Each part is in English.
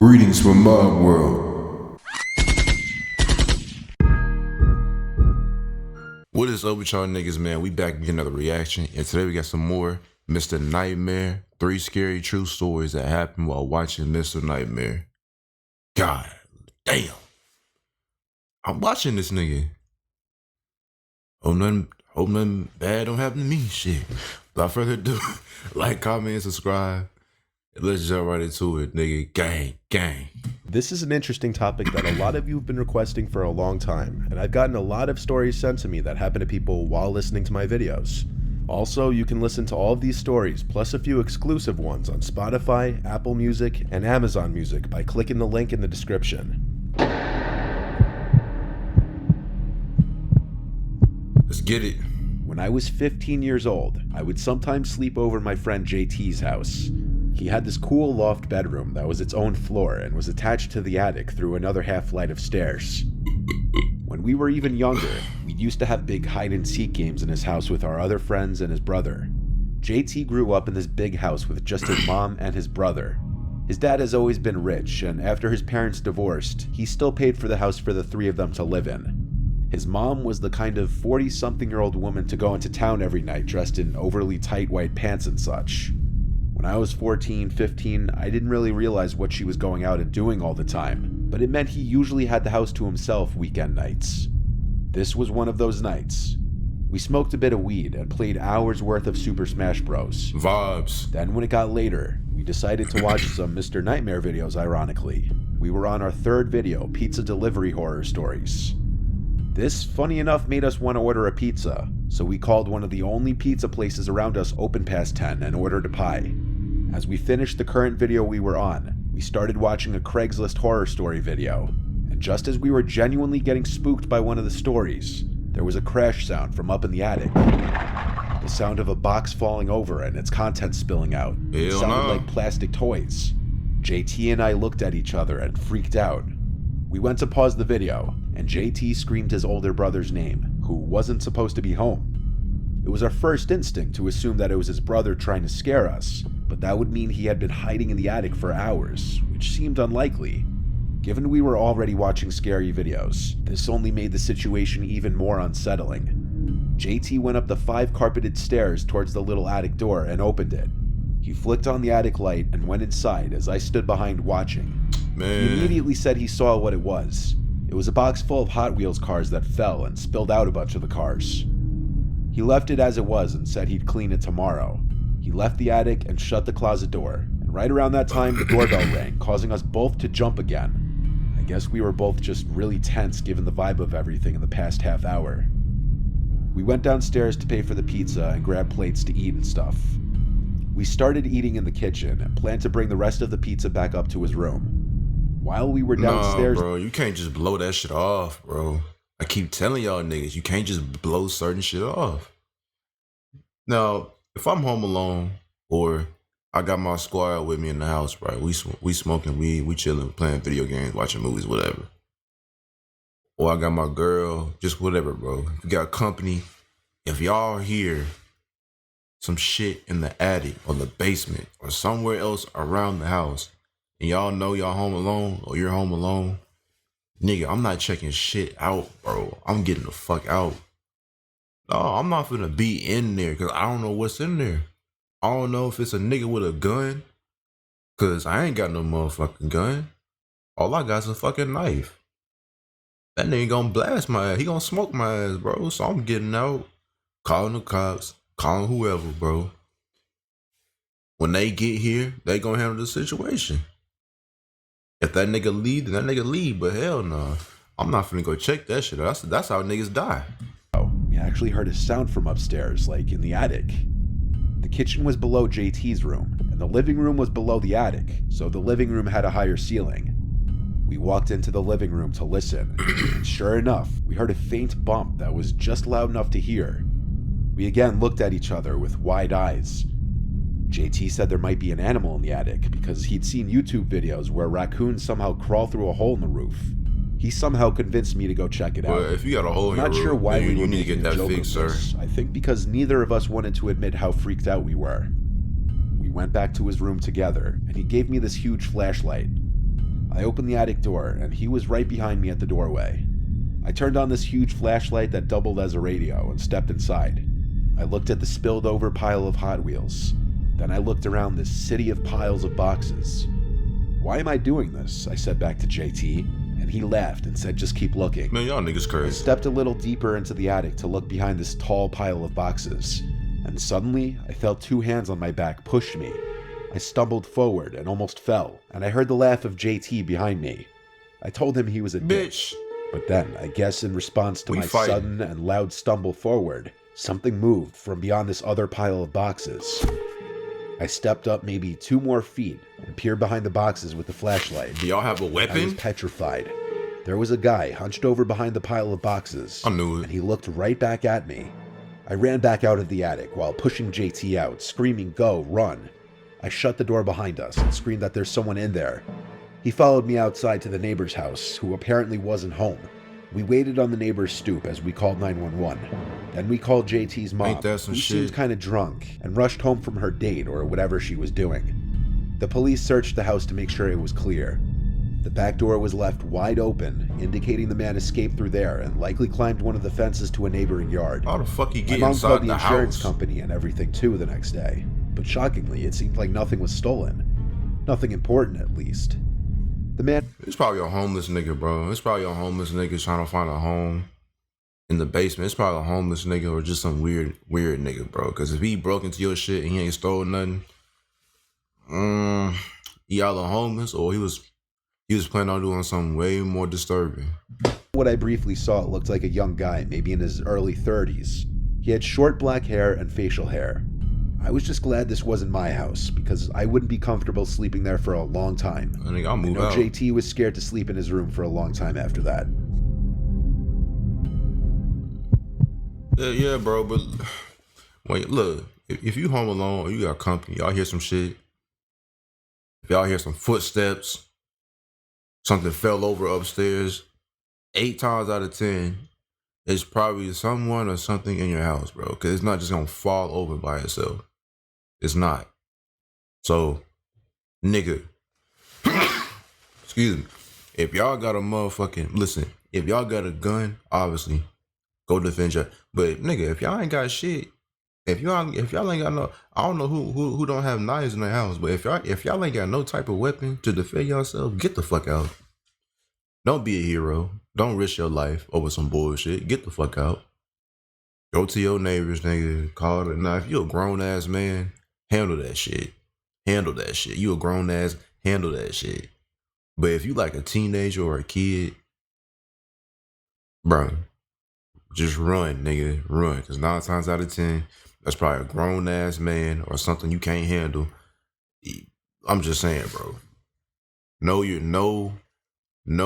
Greetings from Mob World. What is up with y'all niggas, man? We back with another reaction, and today we got some more Mr. Nightmare. 3 scary true stories that happened while watching Mr. Nightmare. God damn. I'm watching this nigga. Hope nothing bad don't happen to me, shit. Without further ado, like, comment, and subscribe. Let's jump right into it, nigga. Gang. This is an interesting topic that a lot of you have been requesting for a long time, and I've gotten a lot of stories sent to me that happen to people while listening to my videos. Also, you can listen to all of these stories, plus a few exclusive ones on Spotify, Apple Music, and Amazon Music by clicking the link in the description. Let's get it. When I was 15 years old, I would sometimes sleep over my friend JT's house. He had this cool loft bedroom that was its own floor and was attached to the attic through another half flight of stairs. When we were even younger, we used to have big hide-and-seek games in his house with our other friends and his brother. JT grew up in this big house with just his mom and his brother. His dad has always been rich, and after his parents divorced, he still paid for the house for the 3 of them to live in. His mom was the kind of 40-something-year-old woman to go into town every night dressed in overly tight white pants and such. When I was 14, 15, I didn't really realize what she was going out and doing all the time, but it meant he usually had the house to himself weekend nights. This was one of those nights. We smoked a bit of weed and played hours worth of Super Smash Bros. Vibes. Then when it got later, we decided to watch some Mr. Nightmare videos, ironically. We were on our 3rd video, Pizza Delivery Horror Stories. This, funny enough, made us want to order a pizza, so we called one of the only pizza places around us open past 10 and ordered a pie. As we finished the current video we were on, we started watching a Craigslist horror story video, and just as we were genuinely getting spooked by one of the stories, there was a crash sound from up in the attic. The sound of a box falling over and its contents spilling out. It sounded like plastic toys. JT and I looked at each other and freaked out. We went to pause the video, and JT screamed his older brother's name, who wasn't supposed to be home. It was our first instinct to assume that it was his brother trying to scare us, but that would mean he had been hiding in the attic for hours, which seemed unlikely. Given we were already watching scary videos, this only made the situation even more unsettling. JT went up the 5 carpeted stairs towards the little attic door and opened it. He flicked on the attic light and went inside as I stood behind watching. Man. He immediately said he saw what it was. It was a box full of Hot Wheels cars that fell and spilled out a bunch of the cars. He left it as it was and said he'd clean it tomorrow. He left the attic and shut the closet door, and right around that time the doorbell rang, causing us both to jump again. I guess we were both just really tense given the vibe of everything in the past half hour. We went downstairs to pay for the pizza and grab plates to eat and stuff. We started eating in the kitchen and planned to bring the rest of the pizza back up to his room. While we were downstairs... Nah, bro, you can't just blow that shit off, bro. I keep telling y'all niggas, you can't just blow certain shit off. Now, if I'm home alone or I got my squad with me in the house, right? We smoking weed, we chilling, playing video games, watching movies, whatever. Or I got my girl, just whatever, bro. If you got company, if y'all hear some shit in the attic or the basement or somewhere else around the house, and y'all know y'all home alone or you're home alone, nigga, I'm not checking shit out, bro. I'm getting the fuck out. No, I'm not finna be in there because I don't know what's in there. I don't know if it's a nigga with a gun, because I ain't got no motherfucking gun. All I got is a fucking knife. That nigga gonna blast my ass. He gonna smoke my ass, bro. So I'm getting out, calling the cops, calling whoever, bro. When they get here, they gonna handle the situation. If that nigga leave, then that nigga leave. But hell no, I'm not finna go check that shit. That's how niggas die. We actually heard a sound from upstairs, like in the attic. The kitchen was below JT's room, and the living room was below the attic, so the living room had a higher ceiling. We walked into the living room to listen, and sure enough, we heard a faint bump that was just loud enough to hear. We again looked at each other with wide eyes. JT said there might be an animal in the attic because he'd seen YouTube videos where raccoons somehow crawl through a hole in the roof. He somehow convinced me to go check it out. Well, if you got a hole in your roof, I'm not sure why we you need to get that fixed, sir. I think because neither of us wanted to admit how freaked out we were. We went back to his room together, and he gave me this huge flashlight. I opened the attic door, and he was right behind me at the doorway. I turned on this huge flashlight that doubled as a radio and stepped inside. I looked at the spilled over pile of Hot Wheels. Then I looked around this city of piles of boxes. "Why am I doing this?" I said back to JT, and he laughed and said just keep looking. Man, y'all niggas I crazy. stepped a little deeper into the attic to look behind this tall pile of boxes, and suddenly I felt two hands on my back push me. I stumbled forward and almost fell, and I heard the laugh of JT behind me. I told him he was a dick, Bitch. but then, I guess in response to We my fighting. sudden and loud stumble forward, something moved from beyond this other pile of boxes. I stepped up maybe 2 more feet and peered behind the boxes with the flashlight. Do y'all have a I was weapon? petrified. There was a guy hunched over behind the pile of boxes, I knew and it. he looked right back at me. I ran back out of the attic while pushing JT out, screaming, "Go, run!" I shut the door behind us and screamed that there's someone in there. He followed me outside to the neighbor's house, who apparently wasn't home. We waited on the neighbor's stoop as we called 911. Then we called JT's mom, Ain't that some who shit? seemed kind of drunk, and rushed home from her date or whatever she was doing. The police searched the house to make sure it was clear. The back door was left wide open, indicating the man escaped through there and likely climbed one of the fences to a neighboring yard. How the fuck he My get mom inside called the the insurance house? company and everything too the next day, but shockingly, it seemed like nothing was stolen. Nothing important, at least. The man It's probably a homeless nigga, bro. It's probably a homeless nigga trying to find a home in the basement. It's probably a homeless nigga or just some weird nigga, bro. Because if he broke into your shit and he ain't stole nothing, he either homeless or he was planning on doing something way more disturbing. What I briefly saw looked like a young guy, maybe in his early 30s. He had short black hair and facial hair. I was just glad this wasn't my house, because I wouldn't be comfortable sleeping there for a long time. I think I'll I move know out. JT was scared to sleep in his room for a long time after that. Yeah, bro. But wait, look, if you home alone or you got company, y'all hear some shit. If y'all hear some footsteps, something fell over upstairs, 8 times out of 10, it's probably someone or something in your house, bro. Because it's not just gonna fall over by itself. It's not. So, nigga, excuse me. If y'all got a motherfucking listen, if y'all got a gun, obviously, go defend your. But nigga, if y'all ain't got shit, if y'all ain't got no, I don't know who don't have knives in their house, but if y'all ain't got no type of weapon to defend yourself, get the fuck out. Don't be a hero. Don't risk your life over some bullshit. Get the fuck out. Go to your neighbors, nigga. Call it. Now, if you a grown ass man, handle that shit. Handle that shit. You a grown ass, handle that shit. But if you like a teenager or a kid, bro, just run, nigga. Run. Because 9 times out of 10, that's probably a grown ass man or something you can't handle. I'm just saying, bro. Know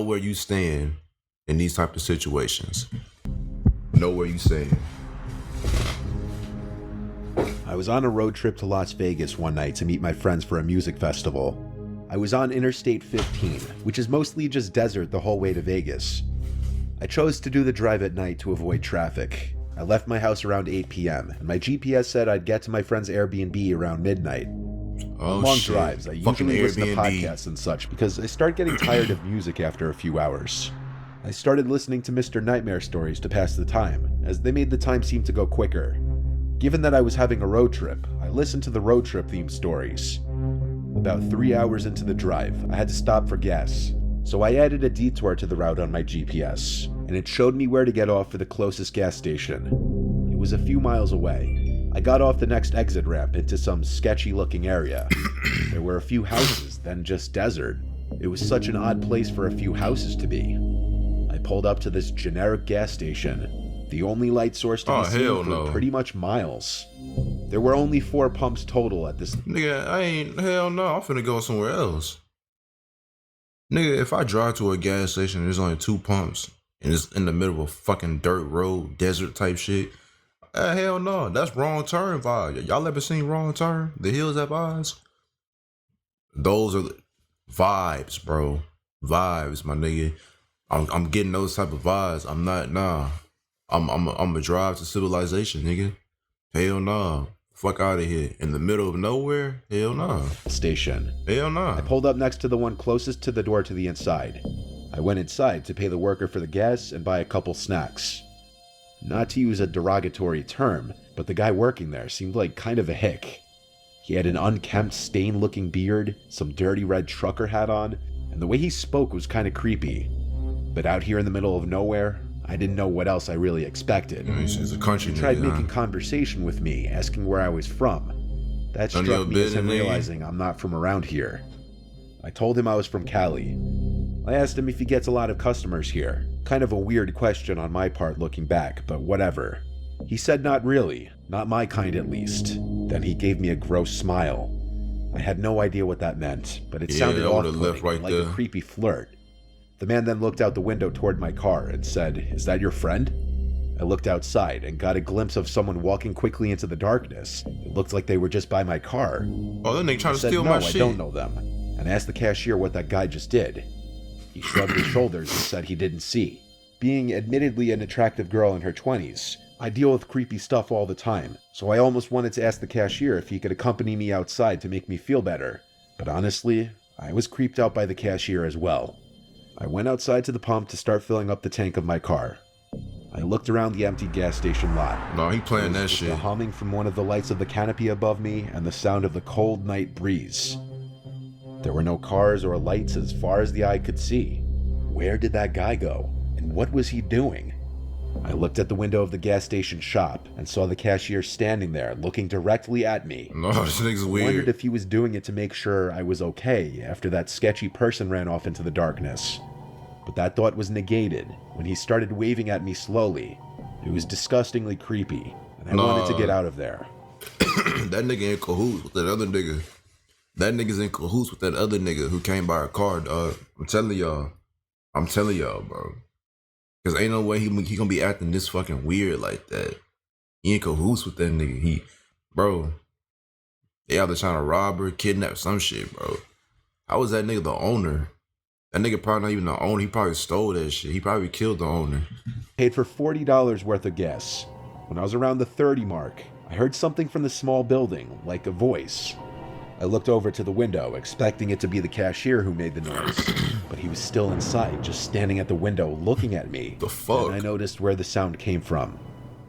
where you stand in these type of situations. Know where you stand. I was on a road trip to Las Vegas one night to meet my friends for a music festival. I was on Interstate 15, which is mostly just desert the whole way to Vegas. I chose to do the drive at night to avoid traffic. I left my house around 8 p.m., and my GPS said I'd get to my friend's Airbnb around midnight. Oh, Long shit. drives, I Fucking usually listen to Airbnb. podcasts and such because I start getting tired of music after a few hours. I started listening to Mr. Nightmare stories to pass the time, as they made the time seem to go quicker. Given that I was having a road trip, I listened to the road trip themed stories. About 3 hours into the drive, I had to stop for gas, so I added a detour to the route on my GPS, and it showed me where to get off for the closest gas station. It was a few miles away. I got off the next exit ramp into some sketchy looking area. There were a few houses, then just desert. It was such an odd place for a few houses to be. I pulled up to this generic gas station, the only light source to Oh, be seen hell for no. pretty much miles. There were only 4 pumps total at this. Nigga, hell no, I'm finna go somewhere else. Nigga, if I drive to a gas station and there's only 2 pumps and it's in the middle of a fucking dirt road, desert type shit, hell no, that's Wrong Turn vibe. Y'all ever seen Wrong Turn? The Hills Have Eyes? Those are the vibes, bro. Vibes, my nigga. I'm getting those type of vibes. I'm a drive to civilization, nigga. Hell no. fuck out of here. In the middle of nowhere? Hell no. Station. Hell no. I pulled up next to the one closest to the door to the inside. I went inside to pay the worker for the gas and buy a couple snacks. Not to use a derogatory term, but the guy working there seemed like kind of a hick. He had an unkempt, stained-looking beard, some dirty red trucker hat on, and the way he spoke was kind of creepy. But out here in the middle of nowhere, I didn't know what else I really expected. He's a country He tried nigga, making conversation with me, asking where I was from. That struck me as him realizing I'm not from around here. I told him I was from Cali. I asked him if he gets a lot of customers here. Kind of a weird question on my part looking back, but whatever. He said not really, not my kind at least. Then he gave me a gross smile. I had no idea what that meant, but it sounded off-putting, right like there. a creepy flirt. The man then looked out the window toward my car and said, "Is that your friend?" I looked outside and got a glimpse of someone walking quickly into the darkness. It looked like they were just by my car. Oh, that nigga trying I to said, steal "No, my I shit." don't know them," and asked the cashier what that guy just did. He shrugged his shoulders and said he didn't see. Being admittedly an attractive girl in her 20s, I deal with creepy stuff all the time, so I almost wanted to ask the cashier if he could accompany me outside to make me feel better. But honestly, I was creeped out by the cashier as well. I went outside to the pump to start filling up the tank of my car. I looked around the empty gas station lot. No, he playing There that was just shit. the humming from one of the lights of the canopy above me and the sound of the cold night breeze. There were no cars or lights as far as the eye could see. Where did that guy go? And what was he doing? I looked at the window of the gas station shop and saw the cashier standing there looking directly at me. No, this nigga's I wondered weird. if he was doing it to make sure I was okay after that sketchy person ran off into the darkness. But that thought was negated when he started waving at me slowly. It was disgustingly creepy, and I wanted to get out of there. That nigga in cahoots with that other nigga. That nigga's in cahoots with that other nigga who came by a car, dog. I'm telling y'all, bro. Cause ain't no way he gonna be acting this fucking weird like that. He in cahoots with that nigga. Bro, they either trying to rob her, kidnap some shit, bro. How was that nigga the owner? That nigga probably not even the owner. He probably stole that shit. He probably killed the owner. Paid for $40 worth of gas. When I was around the 30 mark, I heard something from the small building, like a voice. I looked over to the window, expecting it to be the cashier who made the noise, but he was still inside, just standing at the window looking at me. The fuck? And I noticed where the sound came from.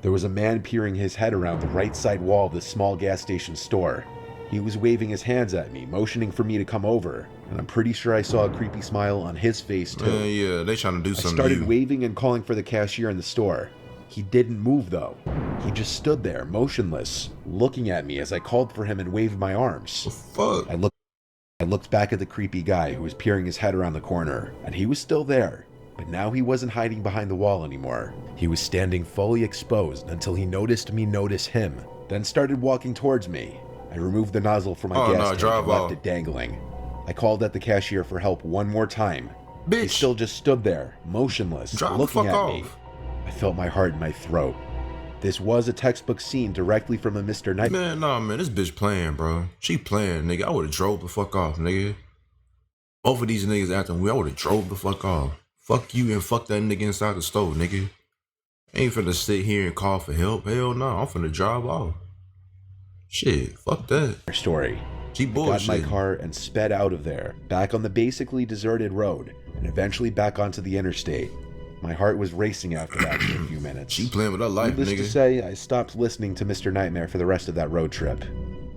There was a man peering his head around the right side wall of the small gas station store. He was waving his hands at me, motioning for me to come over, and I'm pretty sure I saw a creepy smile on his face too. Yeah, they trying to do I something started to you. waving and calling for the cashier in the store. He didn't move though. He just stood there, motionless, looking at me as I called for him and waved my arms. The fuck? I looked back at the creepy guy who was peering his head around the corner, and he was still there. But now he wasn't hiding behind the wall anymore. He was standing fully exposed until he noticed me notice him, then started walking towards me. I removed the nozzle from my gas tank drive and left off. it dangling. I called at the cashier for help one more time. He Bitch, still just stood there, motionless, drive the looking fuck at off. me. I felt my heart in my throat. This was a textbook scene directly from a Mr. Night. Man, nah, man, this bitch playing, bro. She playing, nigga. I would have drove the fuck off, nigga. Both of these niggas acting weird. I would have drove the fuck off. Fuck you and fuck that nigga inside the store, nigga. Ain't finna sit here and call for help. Hell no, I'm finna drive off. Shit, fuck that. Story. She Got bullshit. my car and sped out of there, back on the basically deserted road, and eventually back onto the interstate. My heart was racing after that for a few minutes. She playing with her life, Needless to nigga. say, I stopped listening to Mr. Nightmare for the rest of that road trip.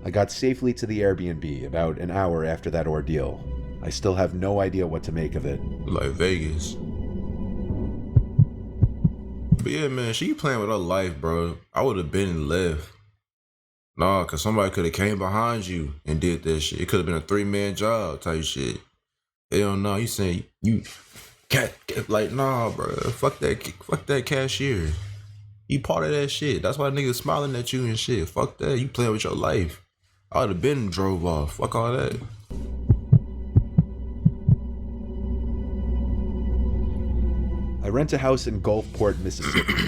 I got safely to the Airbnb about an hour after that ordeal. I still have no idea what to make of it. Like Vegas. But yeah, man, she playing with her life, bro. I would have been and left. Nah, cause somebody could have came behind you and did that shit. It could have been a 3-man job type shit. Hell no, you saying you cat like nah, bro. Fuck that cashier. You part of that shit. That's why niggas smiling at you and shit. Fuck that. You playing with your life. I would have been and drove off. Fuck all that. I rent a house in Gulfport, Mississippi.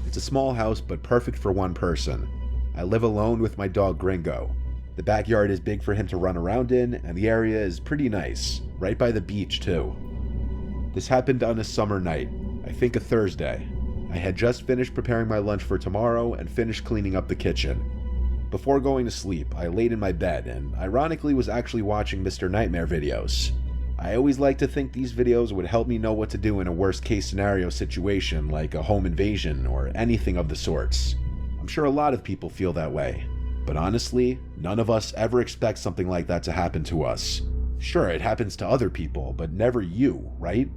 It's a small house, but perfect for one person. I live alone with my dog Gringo. The backyard is big for him to run around in, and the area is pretty nice, right by the beach too. This happened on a summer night, I think a Thursday. I had just finished preparing my lunch for tomorrow and finished cleaning up the kitchen. Before going to sleep, I laid in my bed and ironically was actually watching Mr. Nightmare videos. I always like to think these videos would help me know what to do in a worst case scenario situation like a home invasion or anything of the sorts. I'm sure a lot of people feel that way, but honestly, none of us ever expect something like that to happen to us. Sure, it happens to other people, but never you, right?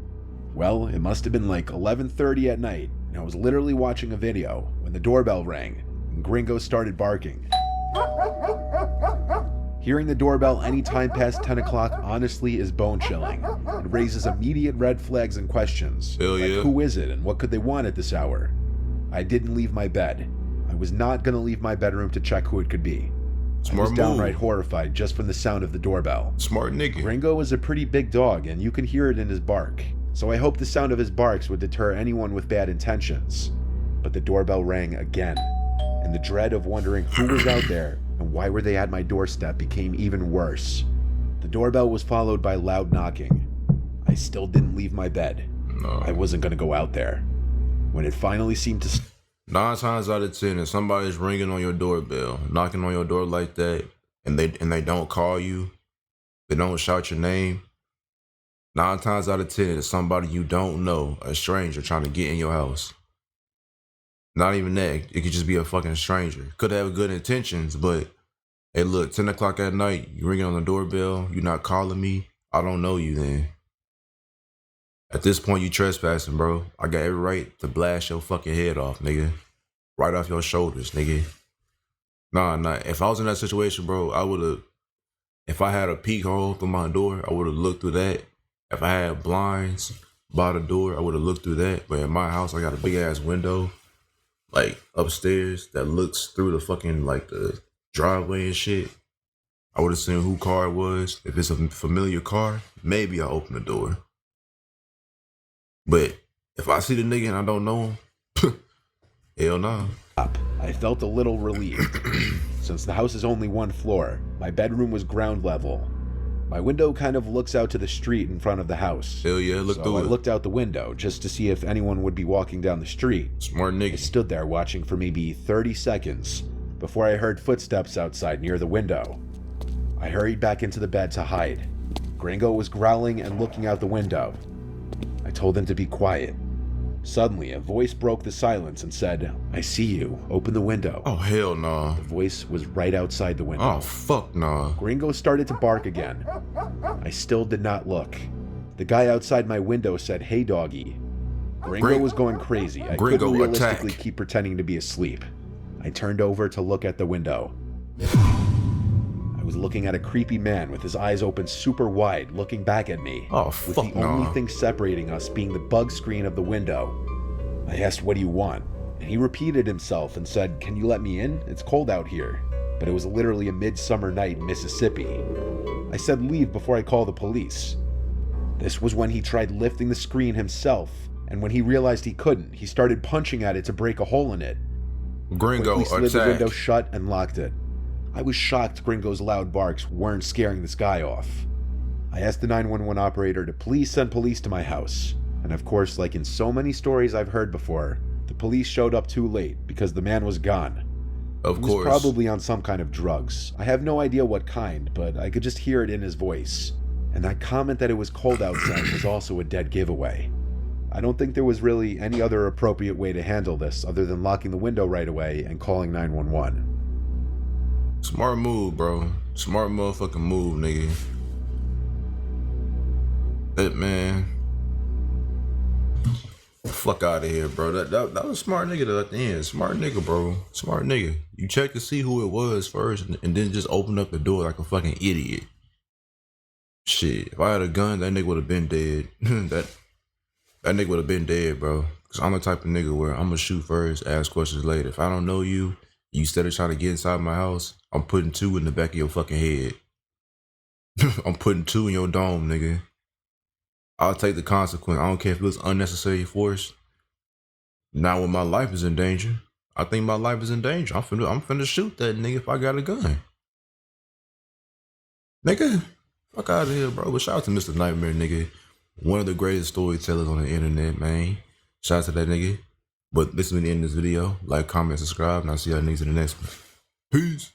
Well, it must have been like 11:30 at night, and I was literally watching a video when the doorbell rang and Gringo started barking. Hearing the doorbell any time past 10 o'clock honestly is bone-chilling. It raises immediate red flags and questions. Hell like yeah. who is it and what could they want at this hour? I didn't leave my bed. I was not going to leave my bedroom to check who it could be. I Smart was downright move. horrified just from the sound of the doorbell. Smart nigga. Gringo is a pretty big dog and you can hear it in his bark, so I hoped the sound of his barks would deter anyone with bad intentions. But the doorbell rang again, and the dread of wondering who was out there and why were they at my doorstep became even worse. The doorbell was followed by loud knocking. I still didn't leave my bed. No. I wasn't going to go out there. When it finally seemed to 9 times out of 10, if somebody's ringing on your doorbell, knocking on your door like that, and they don't call you, they don't shout your name, 9 times out of 10, it's somebody you don't know, a stranger trying to get in your house. Not even that. It could just be a fucking stranger. Could have good intentions, but hey, look, 10 o'clock at night, you ringing on the doorbell, you're not calling me, I don't know you then. At this point, you trespassing, bro. I got every right to blast your fucking head off, nigga. Right off your shoulders, nigga. Nah. If I was in that situation, bro, I would have, if I had a peek hole through my door, I would have looked through that. If I had blinds by the door, I would have looked through that. But in my house, I got a big ass window, like upstairs, that looks through the fucking, like the driveway and shit. I would have seen who car it was. If it's a familiar car, maybe I'll open the door. But if I see the nigga and I don't know him, hell no. I felt a little relieved. Since the house is only 1 floor, my bedroom was ground level. My window kind of looks out to the street in front of the house. Hell yeah, look so through I it. looked out the window just to see if anyone would be walking down the street. Smart I nigga. stood there watching for maybe 30 seconds before I heard footsteps outside near the window. I hurried back into the bed to hide. Gringo was growling and looking out the window. I told him to be quiet. Suddenly, a voice broke the silence and said, "I see you. Open the window." Oh, hell no. The voice was right outside the window. Oh, fuck no. Gringo started to bark again. I still did not look. The guy outside my window said, "Hey, doggy." Gringo was going crazy. I Gringo, couldn't realistically attack. keep pretending to be asleep. I turned over to look at the window. I was looking at a creepy man with his eyes open super wide, looking back at me. Oh, with fuck the no. only thing separating us being the bug screen of the window. I asked, "What do you want?" And he repeated himself and said, "Can you let me in? It's cold out here." But it was literally a midsummer night in Mississippi. I said leave before I call the police. This was when he tried lifting the screen himself, and when he realized he couldn't, he started punching at it to break a hole in it. Gringo, Quickly slid the attack. window shut and locked it. I was shocked Gringo's loud barks weren't scaring this guy off. I asked the 911 operator to please send police to my house. And of course, like in so many stories I've heard before, the police showed up too late because the man was gone. Of He was course. probably on some kind of drugs. I have no idea what kind, but I could just hear it in his voice. And that comment that it was cold outside was also a dead giveaway. I don't think there was really any other appropriate way to handle this other than locking the window right away and calling 911. Smart move, bro. Smart motherfucking move, nigga. That man. Fuck out of here, bro. That was a smart nigga at the end. Smart nigga, bro. Smart nigga. You check to see who it was first and then just open up the door like a fucking idiot. Shit. If I had a gun, that nigga would have been dead. that nigga would have been dead, bro. Cause I'm the type of nigga where I'm gonna shoot first, ask questions later. If I don't know you, you instead of trying to get inside my house, I'm putting 2 in the back of your fucking head. I'm putting 2 in your dome, nigga. I'll take the consequence. I don't care if it was unnecessary force. Now when my life is in danger, I think my life is in danger. I'm finna shoot that nigga if I got a gun. Nigga, fuck out of here, bro. But shout out to Mr. Nightmare, nigga. One of the greatest storytellers on the internet, man. Shout out to that nigga. But this is the end of this video. Like, comment, subscribe, and I'll see y'all niggas in the next one. Peace.